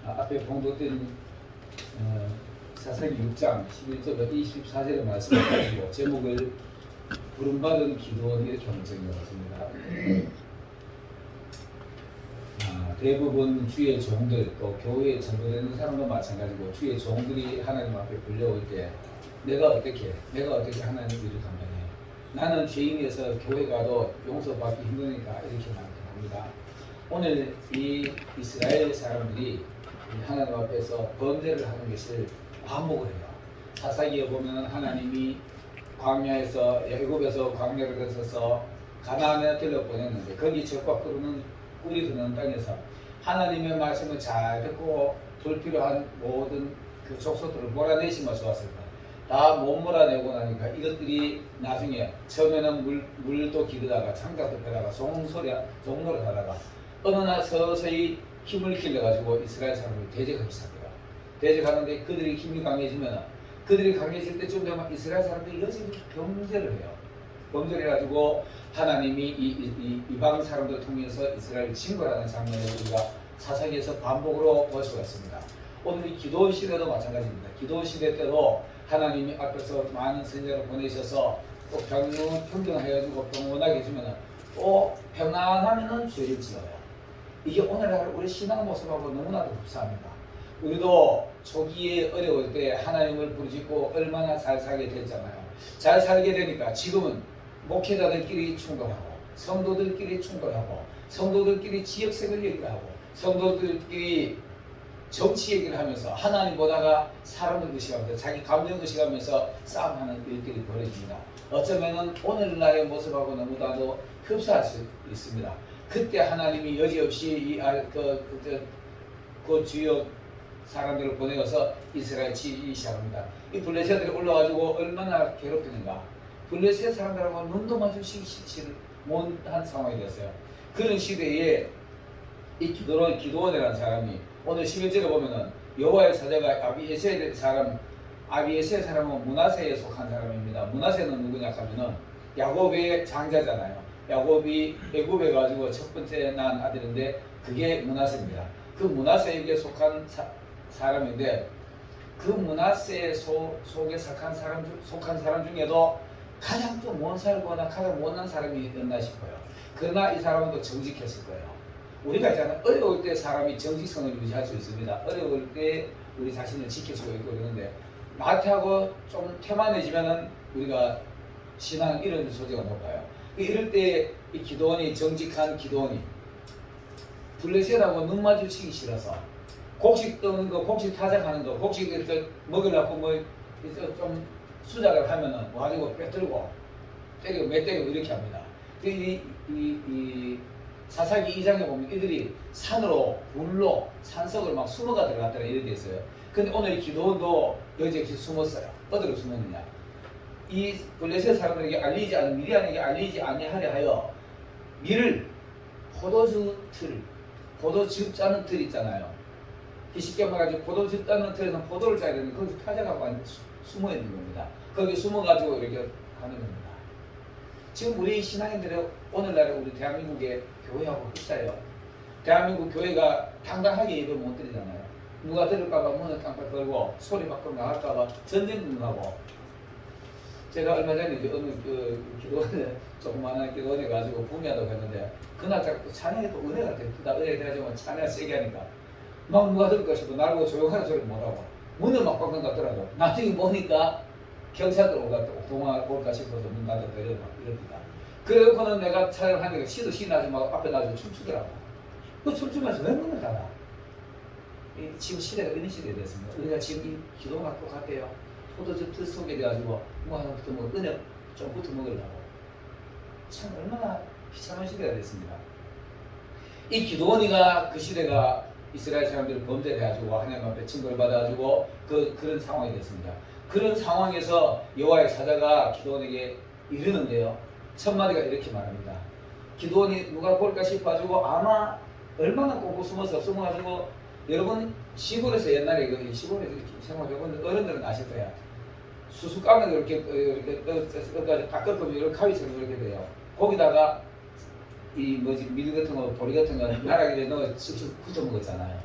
앞에 봉독된 사사기 6장 11절부터 24절의 말씀을 가지고 제목을 부름받은 기도원 이렇게 정정해 봤습니다. 대부분 주의 종들 또 교회에 전도되는 사람도 마찬가지고 주의 종들이 하나님 앞에 불려올 때 내가 어떻게 하나님 일을 감당해? 나는 죄인이어서 교회 가도 용서받기 힘드니까 이렇게 말합니다. 오늘 이 이스라엘 사람들이 하나님 앞에서 범죄를 하는 것을 반복을 해요. 사사기에 보면 하나님이 광야에서 애굽에서 광야를 거쳐서 가나안에 들려보냈는데 거기 적과 꿀이 흐르는 땅에서 하나님의 말씀을 잘 듣고 불필요한 모든 그 족속들을 몰아내시면 좋았을 거예요. 다 못 몰아내고 나니까 이것들이 나중에 처음에는 물도 기르다가 창자도 빼다가 종로를 하다가 어느 날 서서히 힘을 길러가지고 이스라엘 사람을 대적하기 시작해요. 대적하는데 그들이 힘이 강해지면 그들이 강해질 때쯤 되면 이스라엘 사람들이 여전히 범죄를 해요. 범죄를 해가지고 하나님이 이방 사람들 통해서 이스라엘을 징벌하는 장면을 우리가 사사기에서 반복으로 볼 수가 있습니다. 오늘 이 기도원 시대도 마찬가지입니다. 기도원 시대 때도 하나님이 앞에서 많은 선지자를 보내셔서 또 평정해가지고 평온하게 해주면 또 평안하면은 죄를 지어요. 이게 오늘날 우리 신앙 모습하고 너무나도 흡사합니다. 우리도 초기에 어려울 때 하나님을 부르짖고 얼마나 잘 살게 됐잖아요. 잘 살게 되니까 지금은 목회자들끼리 충돌하고 성도들끼리 충돌하고 성도들끼리 지역색을 얘기하고 성도들끼리 정치 얘기를 하면서 하나님보다가 사람을 의식하면서 자기 감정 의식하면서 싸움하는 일들이 벌어집니다. 어쩌면 오늘날의 모습하고 너무나도 흡사할 수 있습니다. 그때 하나님이 여지없이 그 주요 사람들을 보내어서 이스라엘 치기 시작합니다. 이 블레셋들이 올라가지고 얼마나 괴롭히는가. 블레셋 사람들하고 눈도 마주치기 싫지를 못한 상황이 됐어요. 그런 시대에 이 기도원이라는 사람이 오늘 11절에 보면은 여호와의 사자가 아비에셀 사람은 므낫세에 속한 사람입니다. 므낫세는 누구냐 하면은 야곱의 장자잖아요. 야곱이 애굽에 가지고 첫 번째 낳은 아들인데 그게 므낫세입니다. 그 므낫세에게 속한 사람인데 그 므낫세 속에 속한 사람 중에도 가장 좀 못 살거나 가장 못난 사람이었나 싶어요. 그러나 이 사람은 또 정직했을 거예요. 우리가 있잖아요. 어려울 때 사람이 정직성을 유지할 수 있습니다. 어려울 때 우리 자신을 지킬 수가 있고 그러는데 나태하고 좀 태만해지면은 우리가 신앙을 잃어줄 소지가 높아요. 이럴 때 이 기도원이 정직한 기도원이 블레셋하고 눈 마주치기 싫어서 곡식 떠는 거, 곡식 타작하는 거, 곡식 이렇게 먹으려고 좀 수작을 하면은 와가지고 빼들고 때리고 매 때리고 이렇게 합니다. 이 사사기 2장에 보면 이들이 산으로 불로 산속을 막 숨어가 들어갔다는 이런 데 있어요. 근데 오늘 이 기도원도 여기에 숨었어요. 어디로 숨었느냐? 이 블레셋 사람들에게 미디안에게 알리지 아니하려 하여 밀을 포도즙 짜는 틀 있잖아요. 쉽게 말하자면 포도즙 짜는 틀에서 포도를 짜야 되는데 거기서 타작하고 숨어 있는 겁니다. 거기 숨어가지고 이렇게 하는 겁니다. 지금 우리 신앙인들이 오늘날에 우리 대한민국의 교회하고 흡사해요. 대한민국 교회가 당당하게 예배 못 드리잖아요. 누가 들을까봐 문을 깜빡 걸고 소리 밖으로 나갈까봐 전쟁능하고. 제가 얼마 전에 어느 기도원에 조그마한 기도원에 가지고 구매하다고 했는데 그날 자꾸 찬양이 또 은혜가 됐다. 은혜 돼가지고 찬양 세게 하니까 막 누가 들을까 싶어 나보고 조용하는 소리 못하고 문을 막 꽉 닫더라고. 나중에 보니까 경찰들 올까 싶어서 문 닫았다 이럽니다. 그래놓고는 내가 촬영하니까 시도 나지 말고 앞에 나서 춤추더라고. 그 춤추면서 왜 문을 닫아? 지금 시대가 이런 시대가 됐습니다. 우리가 지금 이 기도가 똑같아요. 포도즙 틀 속에 돼가지고 뭐 하나 붙어 먹고 은혜 좀 붙어 먹으려고. 참 얼마나 비참한 시대가 됐습니다. 이 기도원이가 그 시대가 이스라엘 사람들을 범죄를 해가지고 하나님 앞에 징벌을 받아가지고 그런 상황이 됐습니다. 그런 상황에서 여호와의 사자가 기도원에게 이르는데요. 첫 마디가 이렇게 말합니다. 기도원이 누가 볼까 싶어가지고 아마 얼마나 꽁꽁 숨어가지고 여러분 시골에서 옛날에 시골에서 생활해본 어른들은 아실 거야. 수수 까면 이렇게 다 꺾으면 이렇게 가위처럼 이렇게 돼요. 거기다가 밀 같은 거 보리 같은 거 나락에 넣어 쑥쑥 훑어 먹었잖아요.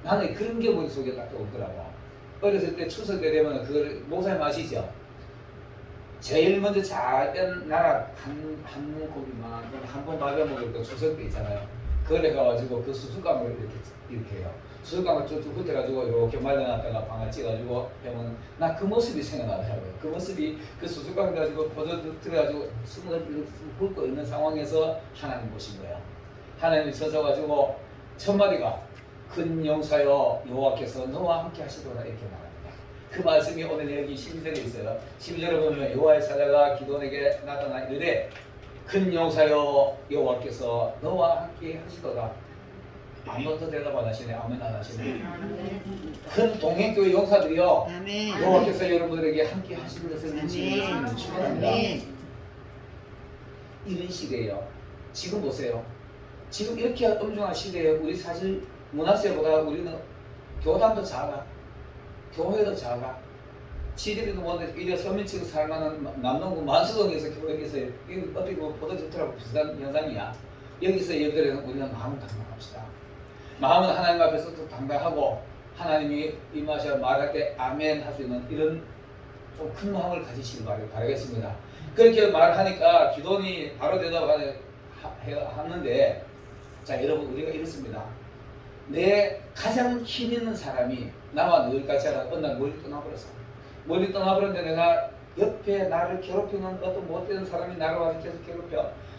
나는 그런 게 머릿속에 딱 떠오르더라고. 어렸을 때 추석 때 되면 그걸 목사님 아시죠? 제일 먼저 잘 뺀 나락 한 고기만 한 번 밥에 먹을 거 추석 때 있잖아요. 그걸 해가지고 그 수수깡을 이렇게 해요. 수수깡을 쭉쭉 흩어가지고 이렇게 말려놨다가 방아 찌가지고 하면 나 그 모습이 생각나더라고요. 그 모습이 그 수수깡 가지고 버져 들어가지고 숨을 훑고 있는 상황에서 하나님 보신 거예요. 하나님이 서서가지고 첫 마디가 큰 용사여 여호와께서 너와 함께 하시도다 이렇게 말합니다. 그 말씀이 오늘 여기 12절에 있어요. 12절에 보면 여호와의 사자가 기도원에게 나타나 이르되 큰 용사여 여호와께서 너와 함께 하시도다. 아무것도 대답 안 하시네. 아멘 안 하시네. 큰 동행교회 용사들이요. 아멘. 여호와께서 여러분들에게 함께 하시는 것을 축원합니다. 이런 시대예요. 지금 보세요. 지금 이렇게 엄중한 시대에 우리 사실 문화세보다 우리는 교단도 작아. 교회도 작아. 지들이도 뭔데 이제 서민층 살만한 남동구 만수동에서 교회에서 이거 어떻게 보면 포도주트라고 비슷한 현상이야. 여기서 예배드리는 우리는 마음을 당당합시다. 마음은 하나님 앞에서 또 당당하고 하나님이 임하셔 말할 때 아멘 할 수 있는 이런 좀 큰 마음을 가지시길 바라겠습니다. 그렇게 말하니까 기도원이 바로 대답하는데 자 여러분 우리가 이렇습니다. 내 가장 힘 있는 사람이 나와 늘 같이 하다 어느 날 멀리 떠나버렸어. 멀리 떠나버렸는데 내가 옆에 나를 괴롭히는 어떤 못되는 사람이 나를 와서 계속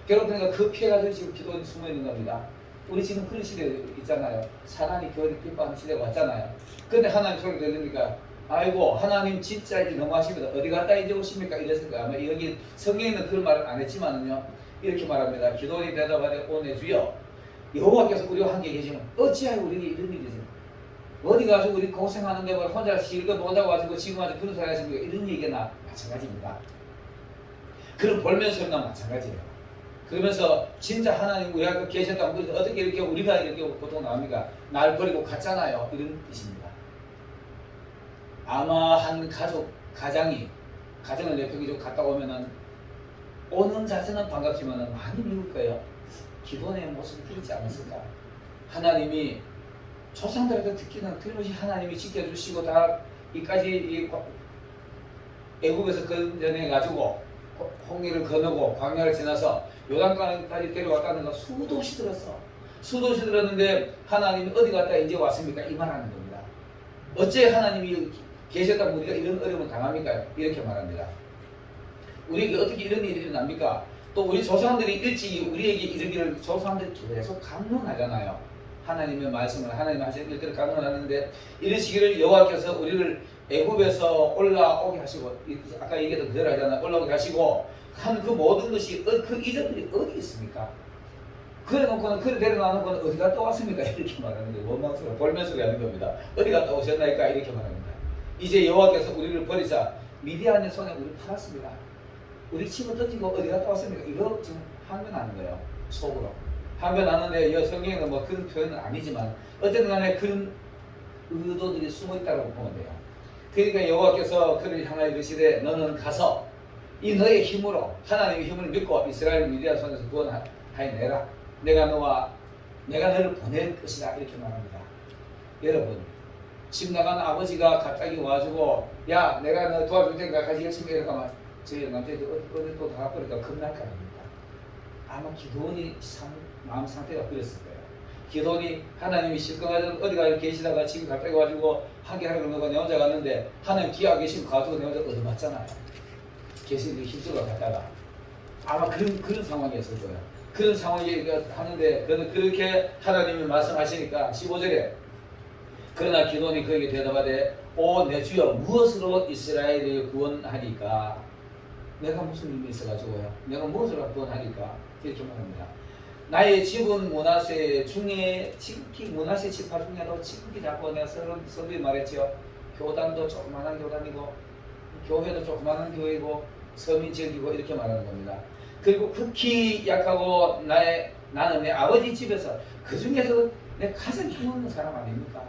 괴롭히니까 그 피해가지고 지금 기도원이 숨어있는 겁니다. 우리 지금 그런 시대에 있잖아요. 사단이 교회를 기뻐하는 시대가 왔잖아요. 근데 하나님 소리 들으니까 아이고 하나님 진짜 이제 너무하십니다. 어디 갔다 이제 오십니까? 이랬을 거야. 아마 여기 성경에는 그런 말은 안 했지만은요. 이렇게 말합니다. 기도원이 대답하되 오 내 주여 여호와께서 우리와 함께 계시면 어찌하여 우리에게 이런 일이 있습니까? 어디 가서 우리 고생하는데 뭐 혼자 실컷 놀다가 와가지고 지금 와서 그런 소리 하십니까? 이런 얘기나 마찬가지입니다. 그런 볼면소리나 마찬가지예요. 그러면서 진짜 하나님 우리 앞에 계셨다면 어떻게 이렇게 우리가 이렇게 보통 나옵니까? 날 버리고 갔잖아요. 이런 뜻입니다. 아마 한 가정을 내팽개치고 갔다 오면은 오는 자세는 반갑지만은 많이 미울 거예요. 기도원의 모습이 그렇지 않았을까? 하나님이 조상들한테 듣기는 틀림없이 하나님이 지켜주시고 다 이까지 애국에서 건져내 가지고 홍해를 건너고 광야를 지나서 요단강까지 데려왔다는 거 수도 없이 들었어. 수도 없이 들었는데 하나님이 어디 갔다 이제 왔습니까? 이 말하는 겁니다. 어째 하나님이 계셨다면 우리가 이런 어려움을 당합니까? 이렇게 말합니다. 우리에게 어떻게 이런 일이 일어납니까? 또 우리 조상들이 일찍 우리에게 이르기를 조상들이 계속 강론하잖아요. 하나님의 말씀을 하나님 하시는 일들을 강론하는데 이르시기를 여호와께서 우리를 애굽에서 올라오게 하시고 아까 얘기했던 그대로 하잖아요. 올라오게 하시고 한 그 모든 것이 그 이전들이 어디 있습니까? 그래 놓고는 그래 데려놔놓고는 어디 갔다 왔습니까? 이렇게 말하는 거예요. 원망스러워 볼면소리 하는 겁니다. 어디 갔다 오셨나이까? 이렇게 말합니다. 이제 여호와께서 우리를 버리사 미디안의 손에 우리를 팔았습니다. 우리 집을 던지고 어디 갔다 왔습니까? 이거 지금 항변하는 거예요. 속으로. 항변하는데 이 성경에는 뭐 그런 표현은 아니지만 어쨌든 간에 그런 의도들이 숨어있다고 보면 돼요. 그러니까 여호와께서 그를 향하여 이르시되 너는 가서 이 너의 힘으로 하나님의 힘을 믿고 이스라엘 미디안 손에서 구원하여내라. 내가 너를 보낼 것이다. 이렇게 말합니다. 여러분 집 나간 아버지가 갑자기 와주고 야 내가 너 도와줄 테니까 같이 열심히 이렇게 하면 저희 남자애들 어디 또 나가버리니까 겁날 거 아닙니까? 아마 기도원이 마음 상태가 그랬을 거예요. 기도원이 하나님이 실컷 어디가 계시다가 지금 갑자기 와주고 함께 하려고 그러는 거 내 혼자 갔는데 하나님 뒤에 계시면 가지고 내 혼자 얻어맞잖아요. 계시는 힘들어 갔다가 아마 그런 상황이었을 거예요. 그런 상황이 하는데 그렇게 하나님이 말씀하시니까 15절에 그러나 기도원이 그에게 대답하되 오 내 주여 무엇으로 이스라엘을 구원하리까? 내가 무슨 힘이 있어가지고요. 내가 무엇으로 구원하리까? 이렇게 말합니다. 나의 집은 므낫세 중에 지극히 므낫세 지파 중에도 지극히 작고 내가 서두에 말했죠. 교단도 조그마한 교단이고 교회도 조그마한 교회이고 서민 지역이고 이렇게 말하는 겁니다. 그리고 극히 약하고 나는 내 아버지 집에서 그 중에서 내 가장 힘없는 사람 아닙니까?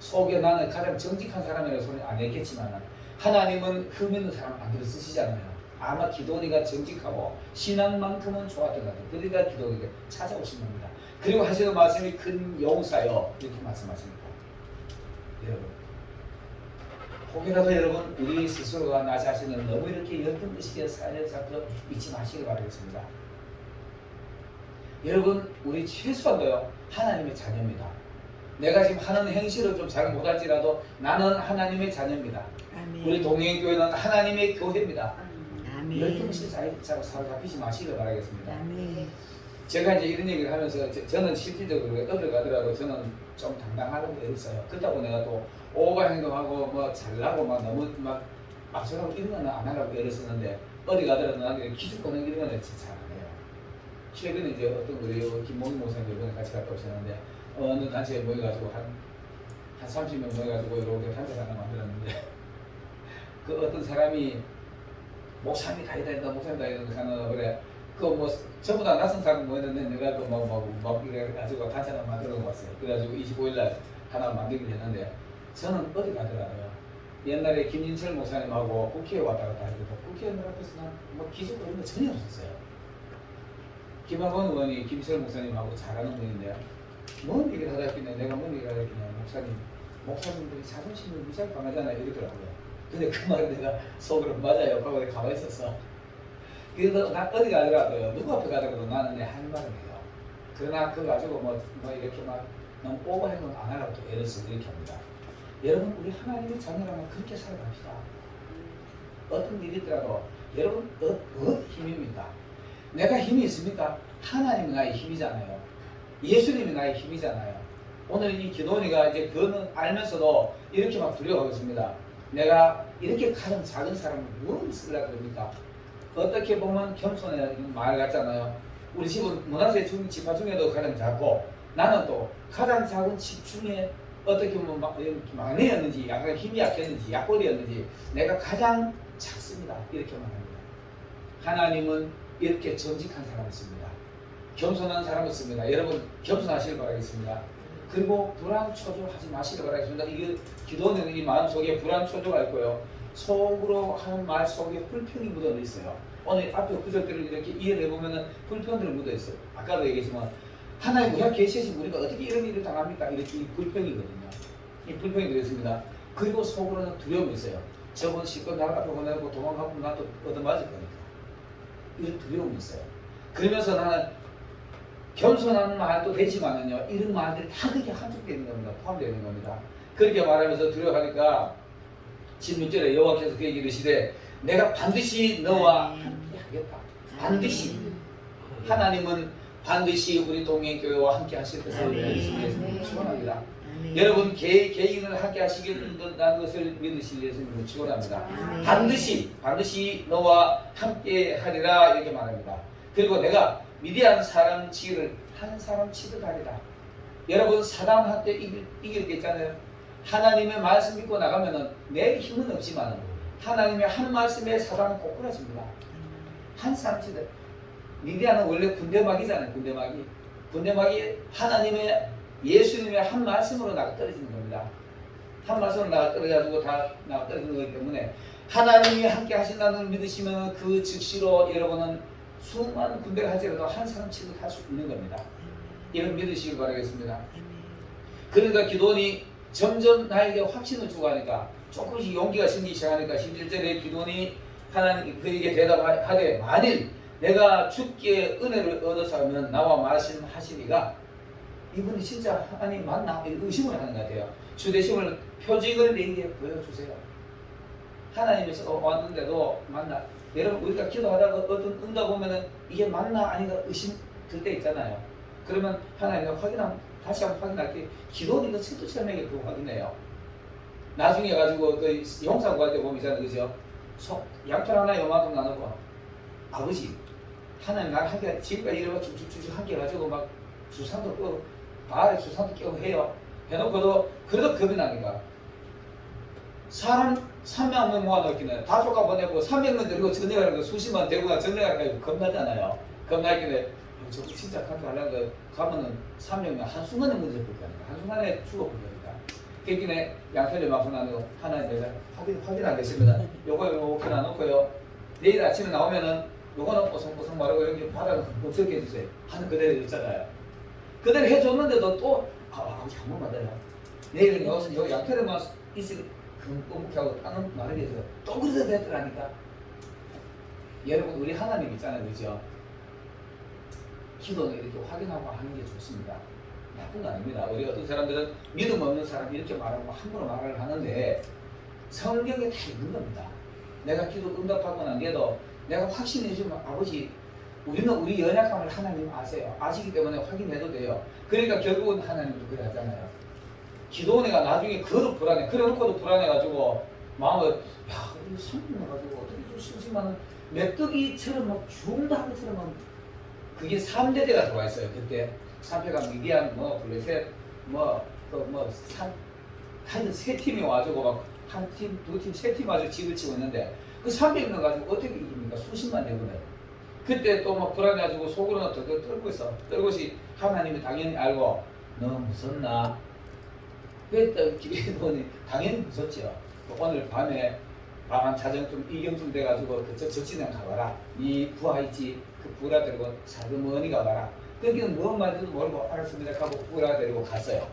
속에 나는 가장 정직한 사람이라고 소리 안 했겠지만 하나님은 흠 있는 사람 안 쓰시잖아요. 아마 기도원이가 정직하고 신앙만큼은 좋았던 것 같아요. 그러니까 기도원이가 찾아오신 겁니다. 그리고 하시는 말씀이 큰 용사요 이렇게 말씀하십니다. 여러분. 혹여라도 여러분 우리 스스로가 나 자신을 너무 이렇게 열등의식에 살려서 잊지 마시길 바라겠습니다. 여러분 우리 최소한도요 하나님의 자녀입니다. 내가 지금 하는 행실을 좀 잘 못할지라도 나는 하나님의 자녀입니다. 아멘. 우리 동행교회는 하나님의 교회입니다. 아멘. 열등의식 잡히지 마시길 바라겠습니다. 아멘. 제가 이제 이런 얘기를 하면서 저는 실질적으로 어딜 가더라도 저는 좀 당당하는 게 있어요. 그렇다고 내가 또 오바 행동하고 뭐 잘나고 막 너무 막 앞서가고 이런 거는 안 하려고 애를 쓰는데 어디 가더라도 나는 기죽거는 이런 거는 진짜 잘 안 해요. 최근에 이제 어떤 우리 김몽희 목사님 이번에 같이 갔다 오셨는데 어느 단체에 모여가지고 한 30명 모여가지고 이렇게 단체 하나 만들었는데 그 어떤 사람이 목사님이 다니다 목사님 다니다 하는 그래 그 뭐 전부 다 낯선 사람 모였는데 내가 그뭐 이래 가지고 단체 하나 만들어 놓았어요. 그래가지고 25일날 하나 만들기로 했는데 저는 어디 가더라고요. 옛날에 김진철 목사님하고 국회에 왔다 갔다 하고 국회의원들 앞에서 뭐 기술 그런 거 전혀 없었어요. 김학원 의원이 김진철 목사님하고 잘하는 분인데 뭔 얘기를 하다 했길래 내가 뭔 얘기를 하다 했길래 목사님들이 자존심을 무지하게 강하잖아요 이러더라고요. 근데 그 말을 내가 속으로 맞아요 하고 가만히 있었어. 그래서 나 어디 가더라도요 누구 앞에 가더라도 나는 내 할 말을 해요. 그러나 그거 가지고 뭐 이렇게 막 너무 오버행동 안 하라고 또 애를 쓰고 이렇게 합니다. 여러분 우리 하나님의 자녀라면 그렇게 살아갑시다. 어떤 일이 있더라도 여러분 힘입니다. 내가 힘이 있습니까? 하나님이 나의 힘이잖아요. 예수님이 나의 힘이잖아요. 오늘 이 기도원이가 이제 그거는 알면서도 이렇게 막 두려워하고 있습니다. 내가 이렇게 가장 작은 사람을 뭘 쓰려고 그럽니까? 어떻게 보면 겸손의 말 같잖아요. 우리 집은 문화재 집화 중에도 가장 작고 나는 또 가장 작은 집 중에 어떻게 보면 막내였는지 약간 힘이 약했는지 약골이었는지 내가 가장 작습니다. 이렇게 말합니다. 하나님은 이렇게 정직한 사람을 씁니다. 겸손한 사람을 씁니다. 여러분 겸손하시길 바라겠습니다. 그리고 불안초조하지 마시길 바라겠습니다. 이게 기도는 이 마음속에 불안초조가 있고요. 속으로 하는 말 속에 불평이 묻어 있어요. 오늘 앞에 구절들을 이렇게 이해를 해보면 불평들이 묻어 있어요. 아까도 얘기했지만 하나님 우리가 계시신 우리가 어떻게 이런 일을 당합니까? 이렇게 이 불평이거든요. 이 불평이 되었습니다. 그리고 속으로는 두려움이 있어요. 저번 실컷 나를 앞에 보내고 도망가고 나도 얻어맞을 거니까. 이런 두려움이 있어요. 그러면서 나는 겸손한 말도 되지만은요, 이런 말들이 다 그렇게 함축되는 겁니다. 포함되는 겁니다. 그렇게 말하면서 두려워하니까 16절에 여호와께서 그에게 이르시되 내가 반드시 너와 함께 하겠다. 반드시. 하나님은 반드시 우리 동행교회와 함께 하실 것을 예수님을 축원합니다. 여러분 개인을 함께 하시겠다는 것을 믿으실 예수님을 축원합니다. 반드시 너와 함께 하리라 이렇게 말합니다. 그리고 내가 미디안 사람 치기를 한 사람 취득하리라. 여러분 사단한테 이길 게 있잖아요. 하나님의 말씀 믿고 나가면은 내 힘은 없지만 하나님의 한 말씀에 사단은 꼬꾸라집니다. 한 사람 취득. 미디안은 원래 군대막이잖아요. 군대막이 하나님의 예수님의 한 말씀으로 나가 떨어지는 겁니다. 한 말씀으로 나가 떨어져가지고 다 나가 떨어지는 거기 때문에 하나님이 함께 하신다는 걸 믿으시면 그 즉시로 여러분은 수많은 군대를 할지라도 한 사람 취득할 수 있는 겁니다. 이런 믿으시길 바라겠습니다. 그러니까 기도원이 점점 나에게 확신을 주고 하니까 조금씩 용기가 생기기 시작하니까 11절에 기도원이 하나님 그에게 대답하되 만일 내가 주께 은혜를 얻어서 하면 나와 말씀하시니가 이분이 진짜 하나님 맞나? 의심을 하는 것 같아요. 주대심을 표징을 내게 보여주세요. 하나님에서 왔는데도 맞나? 여러분 우리가 기도하다가 어떤 응답 보면은 이게 맞나 아닌가 의심 들 때 있잖아요. 그러면 하나님과 다시 한번 확인할게. 기도는 이거 천투천명에 그거 확인해요. 나중에 가지고 그 영상 구할 때 보면 있잖아요, 그죠? 양털 하나 요만큼 나누고 아버지 하나님 나를 함께 지금까지 이러고 쭉쭉쭉 함께 가지고 막 주산도 끄고 발에 주산도 끼고 해요. 해놓고도 그래도 겁이 나니까 사람 300명 모아놓기는 다소가 보내고 300명 데리고 전쟁하는 거 수십만 대구가 전쟁하니까 겁나잖아요. 겁나길래 저거 진짜 그렇게 하려는 거 가면은 300명 한순간에 무너질 거니까 한순간에 죽어볼 거니까 그렇게 양털을 막 나누고 하나님 내가 확인하겠습니다. 요거 이렇게 나놓고요. 내일 아침에 나오면은 요거는 뽀송뽀송 마르고 여기 바닥은 어떻게 해주세요 하는 그대로 있잖아요. 그대로 해줬는데도 또 아버지 한 번만 더요. 내일은 요 양털에만 있을 금꼬묵게 하고 땅은 마르게 해서 또 그래도 됐더라니까. 여러분 우리 하나님 있잖아요, 그죠? 기도는 이렇게 확인하고 하는 게 좋습니다. 나쁜 거 아닙니다. 우리 어떤 사람들은 믿음 없는 사람이 이렇게 말하고 함부로 말을 하는데 성경에 다 있는 겁니다. 내가 기도 응답하고 난 뒤에도 내가 확신해 주면 아버지, 우리는 우리 연약함을 하나님 아세요. 아시기 때문에 확인해도 돼요. 그러니까 결국은 하나님도 그래 하잖아요. 기도원이가 나중에 그것도 불안해. 그래 놓고도 불안해가지고 마음을 야 이거 성공 나가지고 어떻게 좀 심심한 메뚜기처럼 막 죽는다 하면처럼 막 그게 3대대가 들어와 있어요. 그때 3패가 미디안 블레셋 하여튼 세 팀이 와가지고 막 한 팀, 두 팀, 세 팀 와서 집을 치고 있는데 그 300명 가지고 어떻게 이깁니까? 수십만 대군을. 그때 또 막 불안해가지고 속으로는 더 떨고 있어. 떨고시 하나님이 당연히 알고 너 무섭나? 그랬더니 기도원이 당연히 무섭죠. 오늘 밤에 밤 자정 좀 이경쯤 돼가지고 그저 적진에 가봐라. 이 부하 있지? 그 부하 데리고 살그머니 가봐라. 거기는 뭔 말인지도 모르고 알았습니다 하고 부하 데리고 갔어요.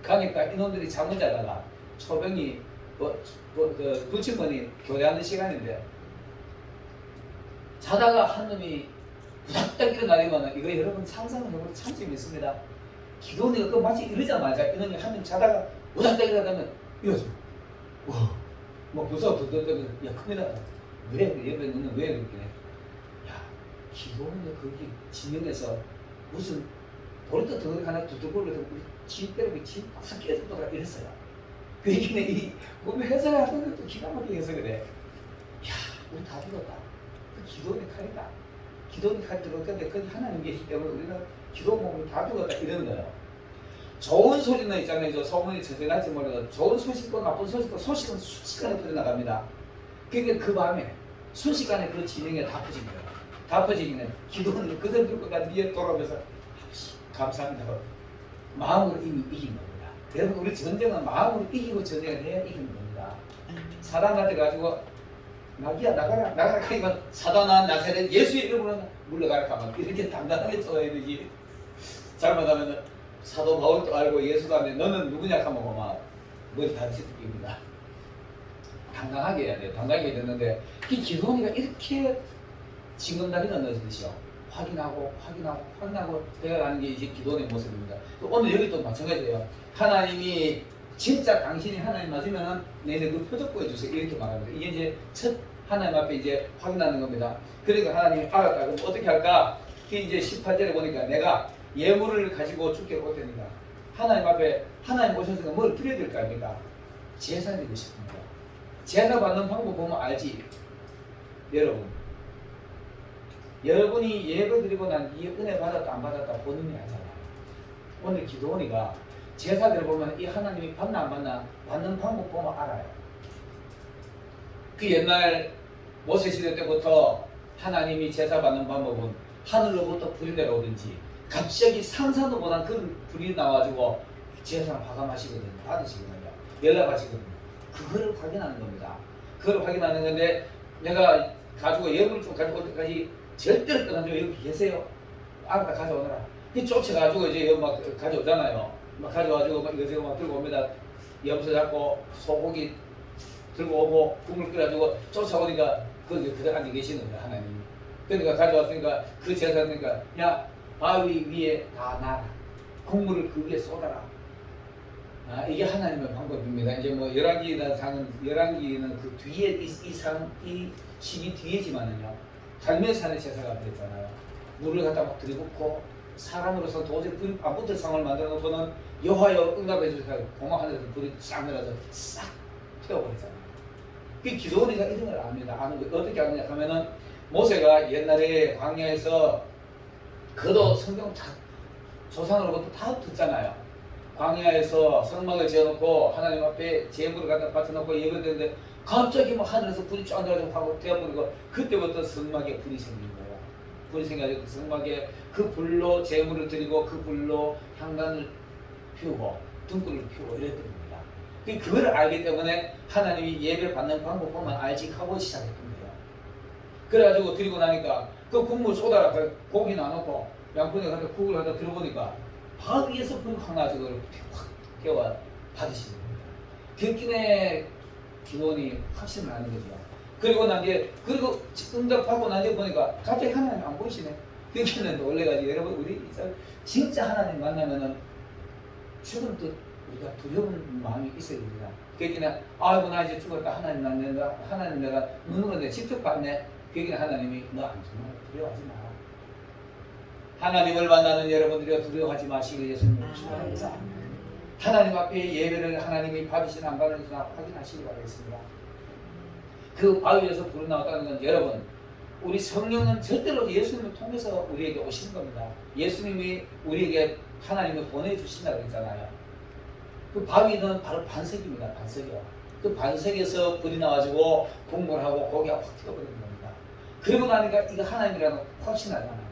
가니까 이놈들이 잠을 자다가 초병이 그 부친분이 교대하는 시간인데 자다가 한 놈이 부닥딱 일어나려면 이거 여러분 상상을 해보면 참 재밌습니다. 기도원이가 그 마치 이러자마자 이놈이 한 놈 자다가 부닥딱 일어나면 이러죠. 와, 뭐 무서워 야 큰일 났다. 왜 옆에 너는 왜 그렇게 해? 야 기도원이 거기 진영에서 무슨 돌도 덩어리 하나 두둑거리고 우리 집 때문에 집 박사 깨졌더라 이랬어요. 그 얘기는 이 몸에 해석을 하던 것도 기가 막히게 해석을 해. 야 우리 다 죽었다. 그 기도원의 칼이다. 기도원의 칼이 들어올 건데 거기 하나님 계시기 때문에 우리는 기도 몸을 다 죽었다 이러는 거예요. 좋은 소리는 있잖아요. 저 소문이 전해날지 몰라도 좋은 소식도 나쁜 소식도 소식은 순식간에 퍼져나갑니다. 그러니까 그 밤에 순식간에 그 진영에 다 퍼진 거예요. 다 퍼지기는 기도원을 그대로 들고 간 뒤에 돌아오면서 감사합니다. 마음으로 이미 이긴 겁니다. 여러분 우리 전쟁은 마음으로 이기고 전쟁을 해야 이기는 겁니다. 사단한테 가지고 마귀야 나가라 하니까 사단아 나사렛 예수의 이름으로 물러가라 가면 이렇게 단단하게 써야 되지. 잘못하면 사도 바울도 알고 예수도 하는데 너는 누구냐 하면 막 머리 다 찢깁니다. 당당하게 해야 돼요. 당당하게 해야 되는데 이 기도원이가 이렇게 징검다리는 넣으듯이요. 확인하고 되어가는 게 이제 기도원의 모습입니다. 또 오늘 여기 또 마찬가지예요. 하나님이 진짜 당신이 하나님 맞으면은 내내 그 표적 보여주세요. 이렇게 말합니다. 이게 이제 첫 하나님 앞에 이제 확인하는 겁니다. 그러니까 하나님이 알았다. 그럼 어떻게 할까? 이제 18절에 보니까 내가 예물을 가지고 주께 올 테니까 하나님 앞에 하나님 오셨으니까 뭘 드려야 될 거 아닙니까? 제사 드리고 싶습니다. 제사 받는 방법 보면 알지. 여러분이 예배 드리고 난 뒤에 은혜 받았다 안 받았다 본인이 알잖아요. 오늘 기도원이가 제사들을 보면 이 하나님이 받나 안 받나 받는 방법 보면 알아요. 그 옛날 모세 시대 때부터 하나님이 제사 받는 방법은 하늘로부터 불이 내려오든지 갑자기 상상도보다 그 불이 나와가지고 제사를 화감하시거든요. 받으시거든요. 연락하시거든요. 그거를 확인하는 겁니다. 그걸 확인하는 건데 내가 가지고 예물을 좀 가지고 올 때까지 절대로 떠나죠. 여기 계세요. 알았다 가져오너라. 이 쫓아가지고 이제 여기 막 가져오잖아요. 막 가져와가지고 막 이거 막 들고 옵니다. 염소 잡고 소고기 들고 오고 국물 끓여가지고 쫓아오니까 그대로 앉아 계시는 거예요. 하나님이. 그러니까 가져왔으니까 그 제사니까 야 바위 위에 다 놔라. 국물을 그 위에 쏟아라. 이게 하나님의 방법입니다. 이제 뭐 열왕기는 그 뒤에 이 시기 뒤에지만은요. 갈멜산의 제사가 그랬잖아요. 물을 갖다 막 들이붓고 사람으로서 도저히 불이 안 붙을 상황을 만들어 놓고는 여호와여 응답해 주시고 공허 하늘에서 불이 싹 내려서 싹 태워버리잖아요. 그 기도원이가 이런 걸 압니다. 아는 거 어떻게 아느냐 하면은 모세가 옛날에 광야에서 그도 성경 다 조상으로부터 다 듣잖아요. 광야에서 성막을 지어놓고 하나님 앞에 제물을 갖다 바쳐놓고 예배드렸는데 갑자기 뭐 하늘에서 불이 쫙 내려가지고 하고 되어버리고 그때부터 성막에 불이 생긴 거예요. 불이 생겨가지고 그 성막에 그 불로 제물을 드리고 그 불로 향단을 피우고 등불을 피우고 이랬던 겁니다. 그걸 알기 때문에 하나님이 예배 받는 방법 보면 알지 하고 시작했던 거예요. 그래가지고 드리고 나니까 그 국물 쏟아라 고기 나놓고 양푼에 갖다 국을 갖다 들어보니까 바로 위에서 불이 확 나서 그걸 확 태워 받으시는 겁니다. 객진의 기도원이 확신을 하는 거죠. 그리고 난 뒤에 그리고 응답하고 난 뒤에 보니까 갑자기 하나님 안 보이시네. 그게는 놀래가지고 여러분 우리 진짜 하나님 만나면은 죽을 듯 우리가 두려운 마음이 있어야 됩니다. 그러니까 아이고 나 이제 죽었다 하나님 내가 눈으로 내 직접 봤네. 그러니까 하나님이 너 안 죽는 두려워하지 마라. 하나님을 만나는 여러분들이 두려워하지 마시고 예수님을 축원합니다. 하나님 앞에 예배를 하나님이 받으시나 안 받으시나 확인하시기 바라겠습니다. 그 바위에서 불이 나왔다는 건 여러분 우리 성령은 절대로 예수님을 통해서 우리에게 오시는 겁니다. 예수님이 우리에게 하나님을 보내주신다고 했잖아요. 그 바위는 바로 반석입니다. 반석이요. 그 반석에서 불이 나와가지고 공부를 하고 고기가 확 튀어버리는 겁니다. 그리고 나니까 이거 하나님이라는 확신하잖아요.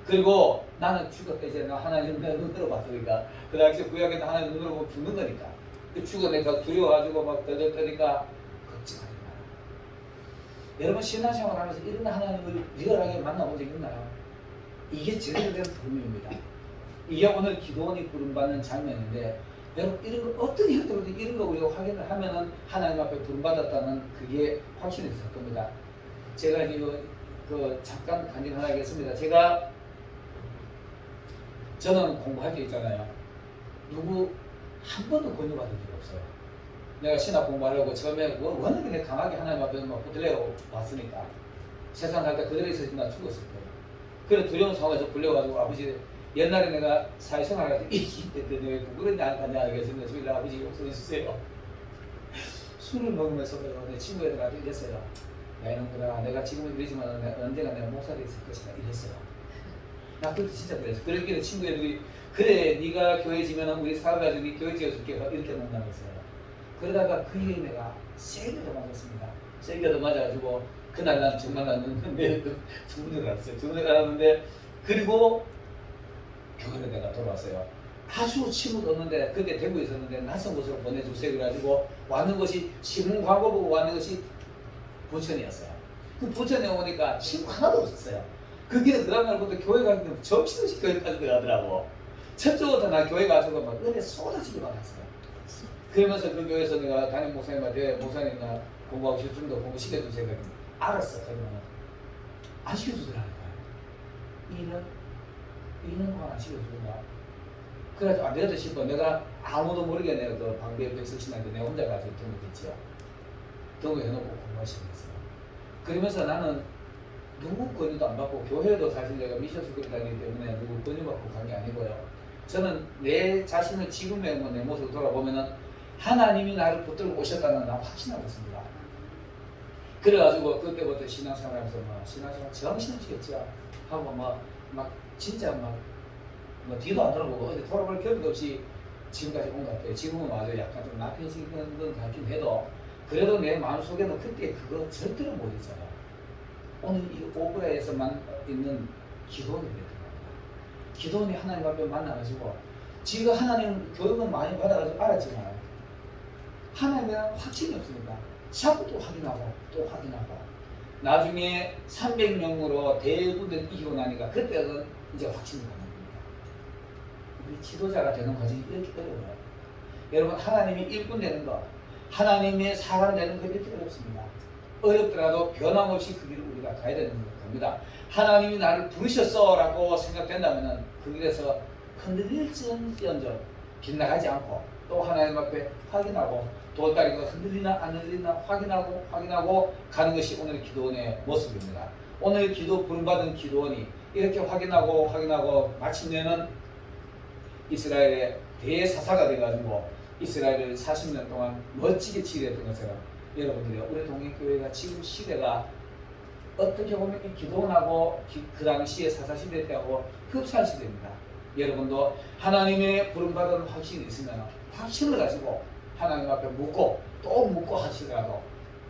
그리고 나는 죽었다 이제 나 하나님 내 눈으로 봤으니까 그 당시에 구약에 하나님 눈으로 보면 죽는 거니까 죽어내가 두려워가지고 막 떨떠니까 걱정하지 마라. 여러분 신앙생활 하면서 이런 하나님을 리얼하게 만나본 적 있나요? 이게 제대로 된 부름입니다. 이게 오늘 기도원이 부름받는 장면인데 여러분 이런 거 어떤 형태로든 이런 거 우리가 확인을 하면은 하나님 앞에 부름받았다는 그게 확신이 될 겁니다. 제가 이제 잠깐 간증 하나 하겠습니다. 저는 공부할 때 있잖아요. 누구 한 번도 권유받은 적이 없어요. 내가 신학 공부하려고 처음에 워낙에 내가 강하게 하나님 앞에서 막 붙들려 왔으니까 세상 살 때 그대로 있었지 나 죽었을 거예요. 그래 두려운 상황에서 불려가지고 아버지 옛날에 내가 사회생활 할 때 이때 왜 그러냐 안 가냐 알겠습니다. 저희 아버지 용서해 주세요. 술을 먹으면서 내 친구애들한테 이랬어요. 야 이놈들아 내가 지금은 이러지만 언젠가 내가 목사가 있을 것이다 이랬어요. 나 그때 진짜 그랬어. 그러니까 친구애들이 그래 네가 교회 지면 우리 사업가들이 교회 지어줄게 이렇게 농담했어요. 그러다가 그 일에 내가 세게도 맞았습니다. 세게도 맞아가지고 그날 난 정말 나는 죽는 줄 알았어요. 죽는 줄 알았는데 그리고 교회를 내가 돌아왔어요. 아주 침을 얻는데 그때 대구에 있었는데 낯선 곳으로 보내주세요. 그래가지고 왔는 것이 신문 광고 보고 왔는 것이 부천이었어요. 그 부천에 오니까 친구 하나도 없었어요. 그게 그 다음날부터 교회 가는데 정신없이 교회까지 들어가더라고. 첫째부터 나 교회 가지고 막 은혜 쏟아지게 받았어요. 그러면서 그 교회에서 내가 담임 목사님한테 목사님 나 공부하고 싶을 정도 공부 시켜주세요. 그랬더니 알았어. 그러면 안 시켜주더라는 거야. 2년 동안 안 시켜주더라. 그래가지고 안 되겠다 싶어. 내가 아무도 모르게 내가 그 방배 백석신한테 내가 혼자 가지고 등록했지요. 등록해놓고 공부하기 시작했어요. 그러면서 나는 누구 권유도 안 받고 교회도 사실 내가 미션 스쿨 다니기 때문에 누구 권유 받고 간 게 아니고요. 저는 내 자신을 지금의 내 모습을 돌아보면은 하나님이 나를 붙들고 오셨다는 난 확신하고 있습니다. 그래가지고 그때부터 신앙생활하면서 신앙생활 정신없이겠죠. 하고 막 진짜 막 뒤도 안 돌아보고 어디 돌아볼 겨를도 없이 지금까지 온 것 같아요. 지금은 아주 약간 좀 나태해지는 건 같긴 해도 그래도 내 마음속에는 그때 그거 절대로 못 잊어요. 오늘 이 오브라에서만 있는 기도원이 되는 겁니다. 기도원이 하나님 앞에 만나가지고 지금 하나님 교육은 많이 받아가지고 알았지만 하나님은 확신이 없으니까 자꾸 또 확인하고 또 확인하고 나중에 300명으로 대부분 이기고 나니까 그때는 이제 확신이 가는 겁니다. 우리 지도자가 되는 과정이 이렇게 어려워요. 여러분 하나님이 일꾼 되는 거 하나님의 사람 되는 거 이렇게 어렵습니다. 어렵더라도 변함없이 그 길을 우리가 가야 되는 겁니다. 하나님이 나를 부르셨어 라고 생각된다면 그 길에서 흔들릴지언정 빗나가지 않고 또 하나님 앞에 확인하고 돌다리가 흔들리나 안 흔들리나 확인하고 가는 것이 오늘 기도원의 모습입니다. 오늘 기도 부름받은 기도원이 이렇게 확인하고 마침내는 이스라엘의 대사사가 돼가지고 이스라엘을 40년 동안 멋지게 치유했던 것처럼 여러분들이 우리 동행교회가 지금 시대가 어떻게 보면 이 기도원하고 그 당시의 사사시대 때하고 흡사한 시대입니다. 여러분도 하나님의 부름받은 확신이 있으면 확신을 가지고 하나님 앞에 묻고 또 묻고 하시더라도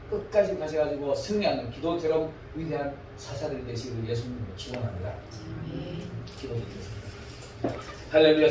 끝까지 가셔가지고 승리하는 기도처럼 위대한 사사들이 되시기를 예수님으로 축원합니다. 기도드리겠습니다. 할렐루야.